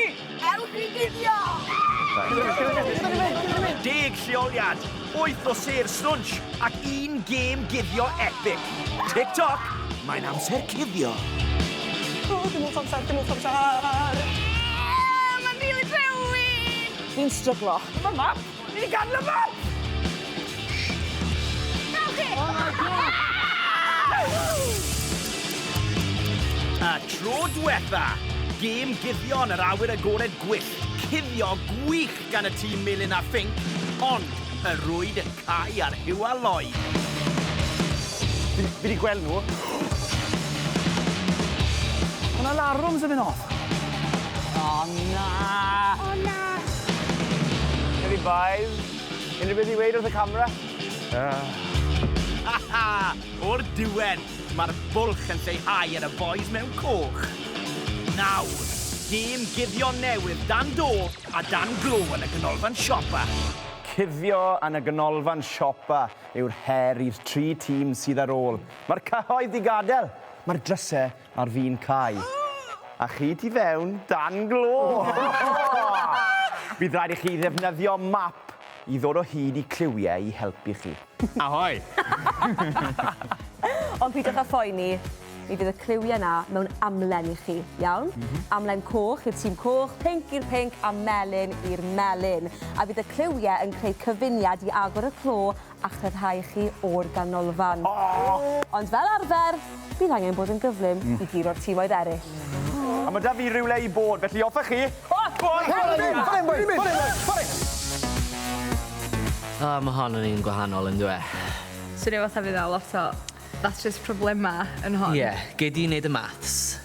Ewch i Cuddio! 10 lleoliad, 8 o ser Stwnsh ac 1 gêm guddio epic. Tic-toc, mae'n amser cuddio. Dim ond amser. Mae'n rili trewi! Fi'n stryglo. Mae map! Ni wedi gadw y map! A tro diwetha, gêm guddio yn yr awyr agored gwyllt. Cuddio gwych gan y tîm melyn a phinc, ond y rwyd yn cau ar hiw a loi. Fi wedi gweld nhw. O'na larwms yn mynd off. O na! O na! Hedi boys, unrhyw beth i weid wrth y camera? O'r diwedd, mae'r bwlch yn lleihau ar y boys mewn coch. Nawr, gêm guddio newydd dan do a dan glo yn y ganolfan siopa. Cuddio yn y ganolfan siopa yw'r her i'r 3 tîm sydd ar ôl. Mae'r cyhoedd i gadael. Mae'r drysau ar fi'n cau. A chi ti fewn dan glo. Bydd rhaid i chi ddefnyddio map i ddod o hyd i cliwiau i helpu chi. Ahoi! Ond pidwch â phoeni, mi fydd y cliwiau yna mewn amlen i chi, iawn? Amlen coch i'r tîm coch, pinc i'r pinc a melyn i'r melyn. A fydd y cliwiau yn creu cyfuniad i agor y clo a chryddhau chi o'r ganolfan. Ond fel arfer, bydd angen bod yn gyflym i gyd o'r tîmoedd eraill. A mae da fi rywle i bod, felly offa chi. Mae hon yn un gwahanol yn dwe. So rhyw fath a fydd a lot o ddatrys problema yn hon. Ie, gei di wneud y maths.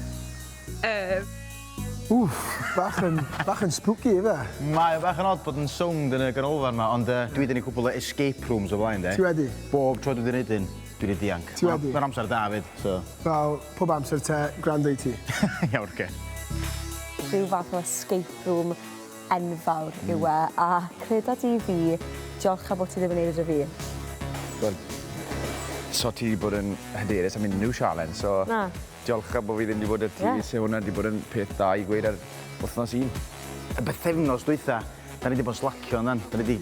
Bach yn spooky, fe? Mae bach yn odd bod yn sownd yn y ganolfan yma, ond dwi wedi gwneud cwbl o escape rooms o blaen, de. Ti wedi? Bob tro dwi wedi gwneud un, dwi wedi dianc. Ti wedi? Mae'n amser David, so... Fel pob amser te gwrando i ti. Iawn, oce. Rhyw fath o escape room enfawr yw e, a creda di fi, diolch am bod ti ddim yn neud y fi. Wel, so ti wedi bod yn hyderus am unrhyw sialen, so... Na. Diolch am bod fi ddim wedi bod y ti, se hwnna wedi bod yn peth da i gweud ar wythnos un. Y bythefnos dwytha, da ni wedi bod yn slacio yna, da ni wedi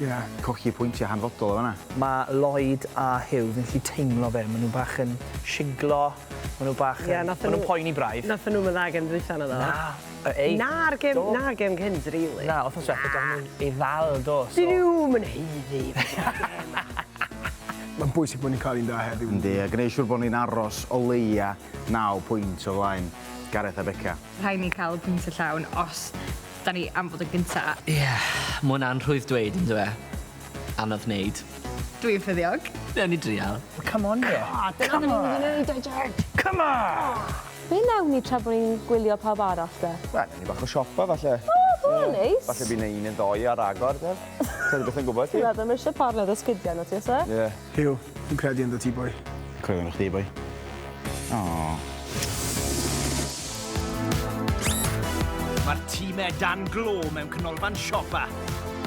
cochi pwyntiau hanfodol o fanna. Mae Lloyd a Hugh fi'n gallu teimlo fe, maen nhw bach yn siglo, maen nhw bach yn... maen nhw'n poeni braidd. Nathon nhw'n dda gen ddwytha na ddo. Na'r gem cynt, really. Na, wythnos diwethaf, do'n nhw'n ei ddal, do. Dyn nhw'n yn heiddi. Mae'n bwysig bod ni'n cael un da heddiw. Yndi, a gwneud siŵr bod ni'n aros o leia 9 pwynt o flaen Gareth a Beca. Rhaid ni cael pwynt y llawn os da ni am fod yn gynta. Ie, mae hwnna'n rhwydd dweud yn dwe. Anodd wneud. Dwi'n ffyddiog. Newn ni drial. Come on, yo. Dyna ni'n gwneud o, George. Come on! Be newn ni tra bod ni'n gwylio pawb arall, de? Wel, ni bach o siopa, falle. Neis. Falle bydd un yn ddoi ar agor, de. Ti'n beth yn gwybod ti? Ti'n meddwl, mae eisiau parnod o sgidiau na ti, oes e? Ie. Hugh, dwi'n credu ynddo ti, boi. Credu yn chdi, boi. Mae'r tîmau dan glo mewn canolfan siopa.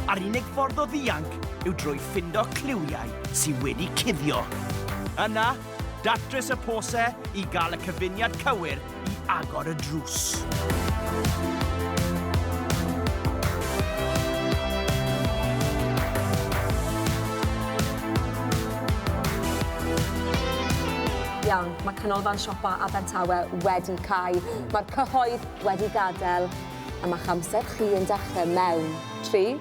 A'r unig ffordd o ddianc yw drwy ffindo cliwiau sydd wedi cuddio. Yna, datrys y posau i gael y cyfuniad cywir i agor y drws. Iawn, mae canolfan siopa a Bentawe wedi cau. Mae'r cyhoedd wedi gadael, a mae chamser chi yn dechrau mewn. 3,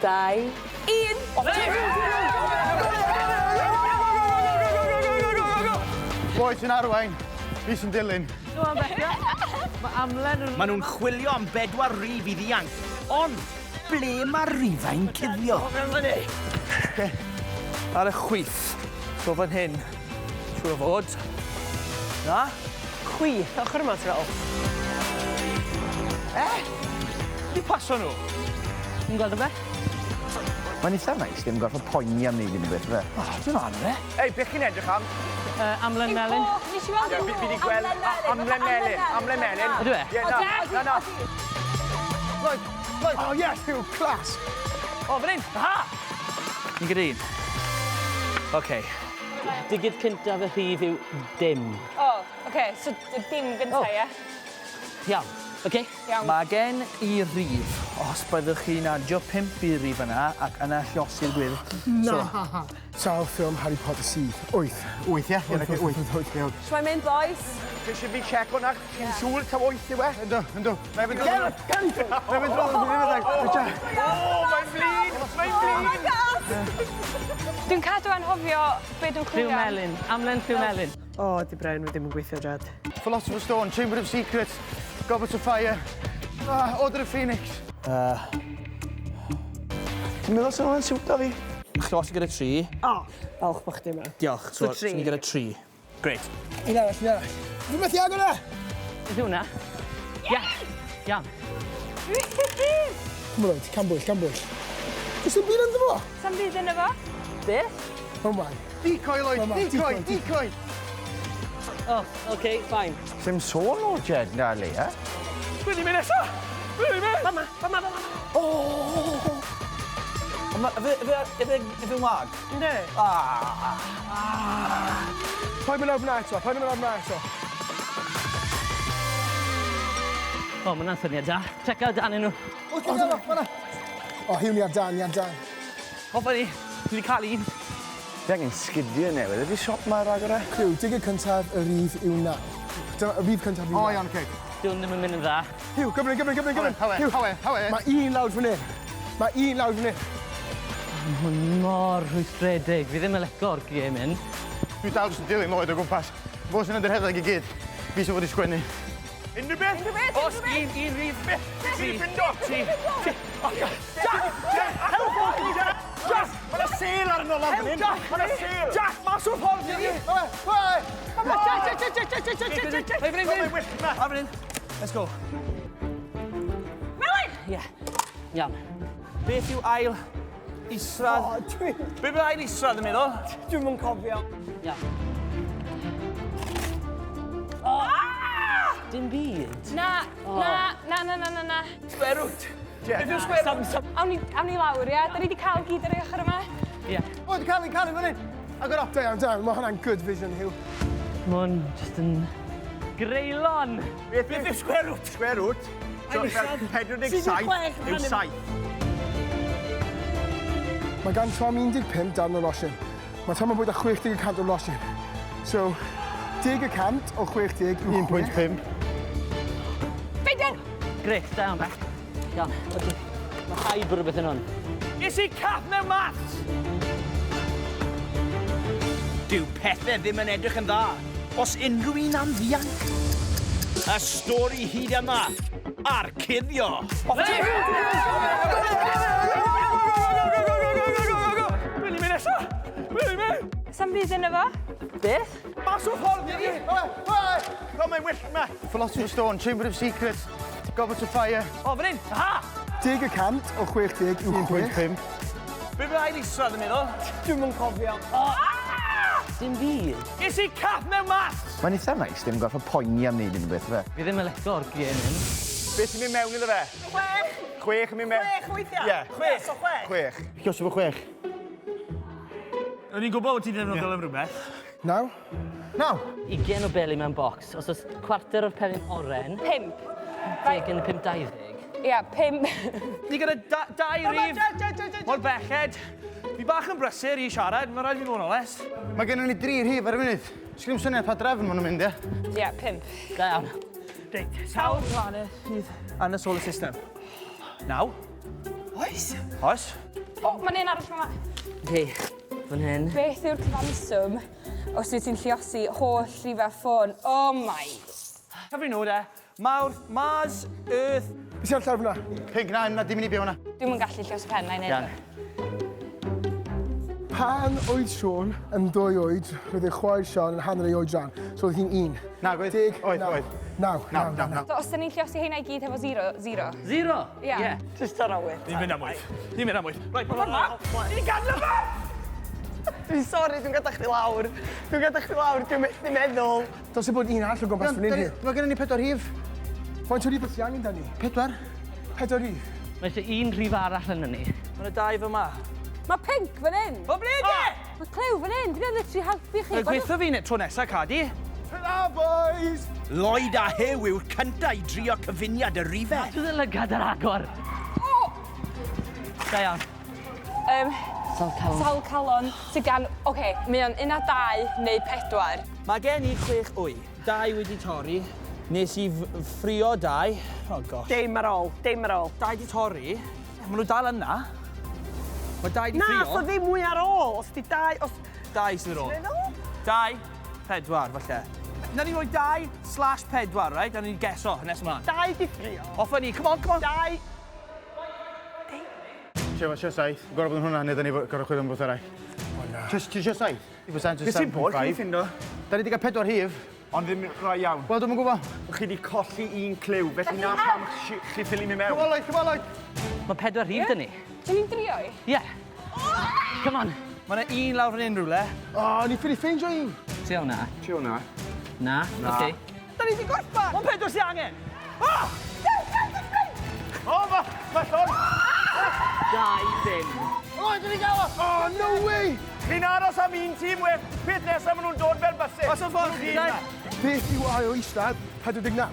2, 1... Boi, ti'n arwain. Fi sy'n dilyn. Maen nhw'n chwilio am 4 rif i ddianc, ond ble mae rifau'n cuddio? Ar y chwith, so fan hyn, siwr o fod. Na? Chwith, ochr yma, ti'n fel. Di paso nhw? Ni'n gweld o be? Mae'n eitha neis, ddim gorfod poeni am neud unrhyw beth, fe. Dwi'n anna fe. Ei, beth chi'n edrych am? Amlen melyn. Nes i weld Fi wedi gweld amlen melyn. Ydw e? Na. Lloyd! Oh, yes, Hugh, class! O, fan hyn! Aha! Ni'n gyda un. Oce. Digid cyntaf y rhif yw dim. O, oce, so dim gynta, ie? Iawn. OK? Mae gen i rif, os byddwch chi'n adio 5 i'r rif yna, ac yna llosi'r gwyrdd. Na. Sawl ffilm Harry Potter sydd? 8. 8, ie? 8. Shwai mynd, boys? Eisiau fi check hwnna, chi'n siŵr ta 8 yw e? Yndw. Mae'n fynd drwy. Gan i ffilm! Mae'n fynd drwy. Mae'n flin! Dwi'n cadw anhofio be dwi'n Lliw clywio. melyn. Amlen lliw melyn. O, di Brian fi ddim yn gweithio drad. Philosopher's Stone, Chamber of Secrets, Goblet of Fire, Order of Phoenix. Ti'n meddwl sy'n hwnna'n siwta fi? Chlos gyda 3. O, falch bo chdi yma. Diolch. So, tri. Ni gyda 3. Great. Un arall. Fi'n methu agor e! Ydy hwnna? Iawn. Cymryd, can bwyll. Oes dim byd ynddo fo? Sam byd yna fo? Beth? Oh my. Decoy, Lloyd, decoy. O, OK, fine. Sim sôn o Jed na le, e? Bydd ni'n mynd nesaf! Bydd ni'n mynd! Fama. Efe wag? Ynddo? Pa'i mynd awr na eto. O, mae hwnna'n syniad da. Check out dan nhw. O, hiwn ni ar dan. Hoffa ni. Dwi wedi cael un. Fi angen sgidio newydd. Ydy siop ma'r agor e? Clyw, digyd cyntaf y rif yw naw. Y rif cyntaf yw naw. O, iawn, ceg. Dwi'n ddim yn mynd yn dda. Hiw, gymryd. Hawe. Mae un lawr fan hyn. Mae'n mor rhwystredig. Fi ddim yn leco'r gêm hyn. Dwi dal jyst yn dilyn Lloyd o gwmpas. Fos yn ydych i gyd. Fi sy'n fod i sgwennu. Unrhyw beth? Os un rif. Ti'n ffindo? Jack! Mae'na sêl arno lan fan hyn! Mae'na sêl! Jack, mas o'r ffordd i fi! Jack! Afyn. Let's go. Ie. Iawn. Beth yw ail israd? Beth yw ail israd yn meddwl? Dwi'n yn cofio. Iawn. Dim byd. Na. Square root. Beth yw square root? Awn ni lawr, ia? Da ni wedi cael gyd ar ei ochr yma. Ie. O, di cael fan hyn. Agor o. Da, mae hwnna'n good vision, Hiw. Mae hwn jyst yn greulon. Beth yw square root? Square root? So, 47 yw 7. Mae gan Tom 15 darn o losin. Mae Tom yn bwyd â 60% o losin. So, 10% o 60 yw 1.5. Beidyn! Gret, da iawn, Beth. Iawn, oce. Mae haid bod rhywbeth yn hwn. Ges i cath mewn maths! Dyw pethau ddim yn edrych yn dda. Os unrhyw un am ddianc. Y stori hyd yma ar Cuddio. Bydd ni'n mynd nesaf! Sam byd yna fo? Beth? Mas o'r ffordd i fi! Come mae'n wyll yma. Philosopher's Stone, Chamber of Secrets, Goblet of Fire. O, fan hyn! Aha! 10% o 60 yw 1.5. Be bydd ail israd yn meddwl? Dwi'n yn cofio. Dim byd. Ges i cath mewn maths! Mae'n eitha nice, dim gorfod poeni am wneud unrhyw beth, fe. Fi ddim yn leco'r gêm hyn. Beth sy'n mynd mewn iddo fe? 6. 6 yn mynd mewn. 6 weithiau? Ie. 6. Gios efo 6. O'n i'n gwybod bod ti'n defnyddio am rhywbeth. Naw? 20 o beli mewn bocs. Os oes cwarter o'r pelyn oren, 5. 10 yn y 5-20. Ia, 5. Ni gyda 2 rif. Mor belled. Fi bach yn brysur i siarad, mae'n rhaid fi fod yn onest. Mae gennym ni 3 rhif ar y funud. Sgrim syniad pa drefn maen nhw'n mynd, ie? Ia, 5. Da iawn. Reit, sawl planet sydd yn y solar system? 9. Oes? Oes? O, mae'n un arall yma. Oce, fan hyn. Beth yw'r cyfanswm os wyt ti'n lliosi holl rhifau ffôn? Oh my. Cyfri nhw, de. Mars, Earth... Beth sy'n llawr fyna? Pig na, yna dim yn i biw yna. Dwi'n yn gallu llios pen na'i Iawn. neud. Pan oed Siôn yn 2 oed, roedd ei chwaer Siôn yn hanner ei oedran. So oedd hi'n 1. Na, gwaith. 10, Oed. 9. So, os da ni'n lliosi heina i gyd hefo 0? 0? Ie. Just ar awyr. Ni'n mynd am wyth. Reit, mae'n yma. Ni'n gadw yma! Dwi'n sori, dwi'n gada chdi lawr. Dwi'n methu meddwl. Dos e bod un arall o gwmpas fan hyn hi. Mae gennym ni 4 rhif. Faint o rif beth i angen da ni? 4? 4 rif. Mae eisiau un rhif arall yn ni. Mae'n y 2 fyma. Mae pink fan hyn. O blid e! Mae clyw fan hyn. Dwi'n literally helpu chi. Mae'n gweithio fi tro nesaf, Cadi. Ta-da, boys! Lloyd a Hyw yw'r cynta i drio cyfuniad y rifau. Dwi'n ddim lygad yr agor. Da iawn. Sawl calon sydd gan... Oce, mae o'n 1 a 2 neu 4. Mae gen i 6 wy. 2 wedi torri. Nes i ffrio 2. Oh gosh. Dim ar ôl, dim ar ôl. 2 di torri. Maen nhw dal yna. Mae 2 di ffrio. Na, so ddim mwy ar ôl. Os di 2... 2 sydd ar ôl. 2, 4, falle. Na ni roi 2/4, right? Na ni'n geso, nes ymlaen. 2 di ffrio. Offa ni, come on, come on. 2. Sio 7. Gorau bod yn hwnna, neu da ni gorau chwyd am bwth arall. Ti sio 7? Beth sy'n bod chi ffindo? Da ni wedi cael 4 hif. Ond ddim rhoi iawn. Wel, dwi'n gwybod. Chi wedi colli 1 cliw, felly na pam chi ffili mi mewn. Cyfalwyd. Mae 4 rhif dyn ni. Dyn ni'n drioi? Ie. Come on. Mae yna 1 lawr yn unrhyw le. O, ni ffili ffeindio un. Ti hwnna? Ti hwnna? Na. Oce. Da ni di gorffan. Mae'n 4 sy'n angen. O, mae llon! 2 dim. O, dyn ni gael o! O, no way! Chi'n aros am 1 tîm, peth nesaf maen nhw'n dod fel bysau. Os o'n ffordd chi? Beth yw ail eistedd? 47. Na,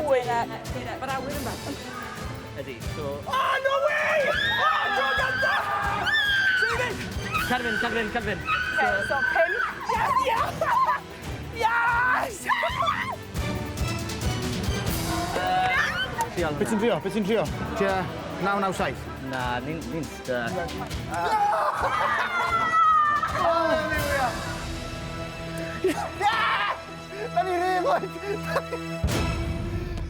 dyle. Mae'r awyr yn beth. Ydy, so... O, no way! O, tro ganta! Carfyn. So 5. Yes! Beth ti'n trio? Tia 997. Na, ni'n stuck. Da ni rhywbeth!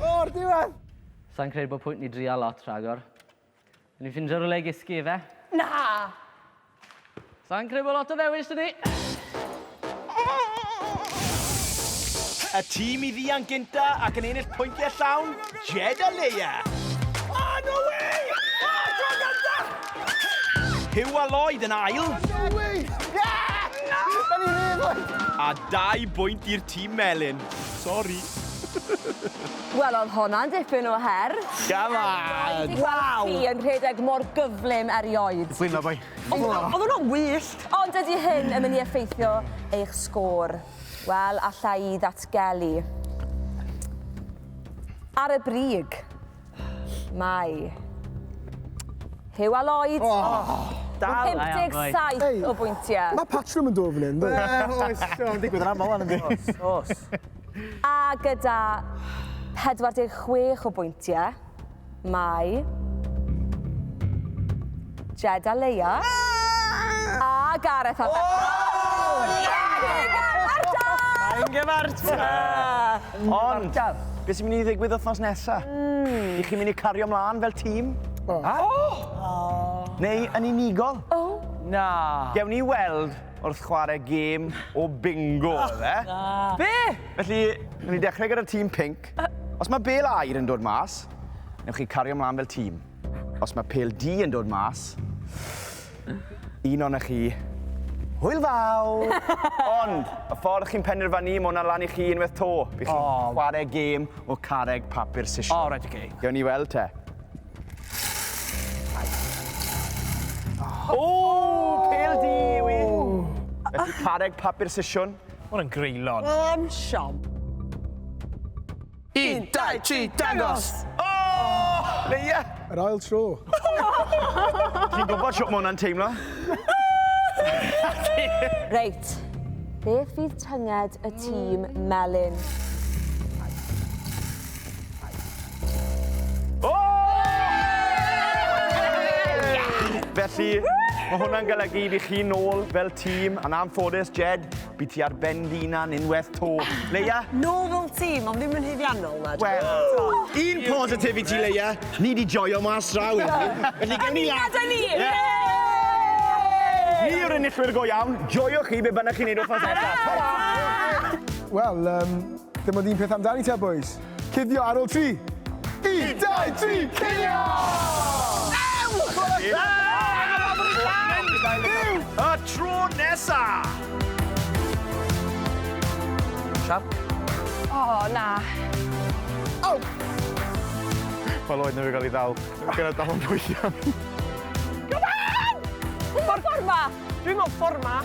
O'r diwedd! Sa'n credu bod pwynt ni dria lot rhagor. Ni'n ffindio rhywle i gysgu fe. Na! Sa'n credu bod lot o ddewis dyn ni. Y tîm i ddian gynta ac yn ennill pwyntiau llawn, Jed a Leia. O, no way! O, tro ganta! Hyw a Lloyd yn ail, No way! Da ni rhywbeth! a 2 bwynt i'r tîm melyn. Sori. Wel, oedd hwnna'n dipyn o her. Gamad! Waw! Fi yn rhedeg mor gyflym erioed. Blin na, boi. Oedd hwnna'n wyllt. Ond ydy hyn yn mynd i effeithio eich sgôr. Wel, alla i ddatgelu. Ar y brig, mae Hyw a Lloyd. Dal. 57 o bwyntiau. Mae patrwm yn dod fan hyn, dwi? Oes, o'n digwydd yn aml yn ynddi. Os. A gyda 46 o bwyntiau, mae Jed a Leia a Gareth a Yn gyfarta! Ond, beth sy'n mynd i ddigwydd wythnos nesaf? I chi'n mynd i cario ymlaen fel tîm? Neu yn unigol? Na. Gewn ni weld wrth chwarae gêm o bingo, fe? Be? Felly, ni dechrau gyda'r tîm pink. Os mae bel air yn dod mas, newch chi cario ymlaen fel tîm. Os mae pêl du yn dod mas, un o'na chi, hwyl fawr! Ond, y ffordd chi'n penderfynu, mae hwnna lan i chi unwaith to. Bydd chi'n chwarae gêm o carreg papur sisiwn. O, right, okay. Gewn ni weld te. O, pêl du, wi! Felly carreg papur sisiwn. Hwna'n greulon. Am siom. 1, 2, 3, dangos! O! Leia! Yr ail tro. Chi'n gwybod sut mae hwnna'n teimlo? Reit, beth fydd tynged y tîm melyn? O! Felly, mae hwnna'n golygu i chi nôl fel tîm, a'n anffodus, Jed, bydd ti ar ben dinan unwaith to. Leia? Nôl fel tîm, ond ddim yn hyddiannol na. Wel, un positivity, Leia. Ni di joio mas draw. Felly gewn ni lan. Ni yw'r enillwyr go iawn. Joiwch chi be bynnag chi'n neud wrthnos nesaf. Wel, dim ond un peth amdani te, boys. Cuddio ar ôl 3. 1, 2, 3, cuddio! Y tro nesa! Siap. O, na. Wel, oed na fi gael ei ddal. Gyda dal yn bwysio. Fforma! Dwi'n meddwl fforma.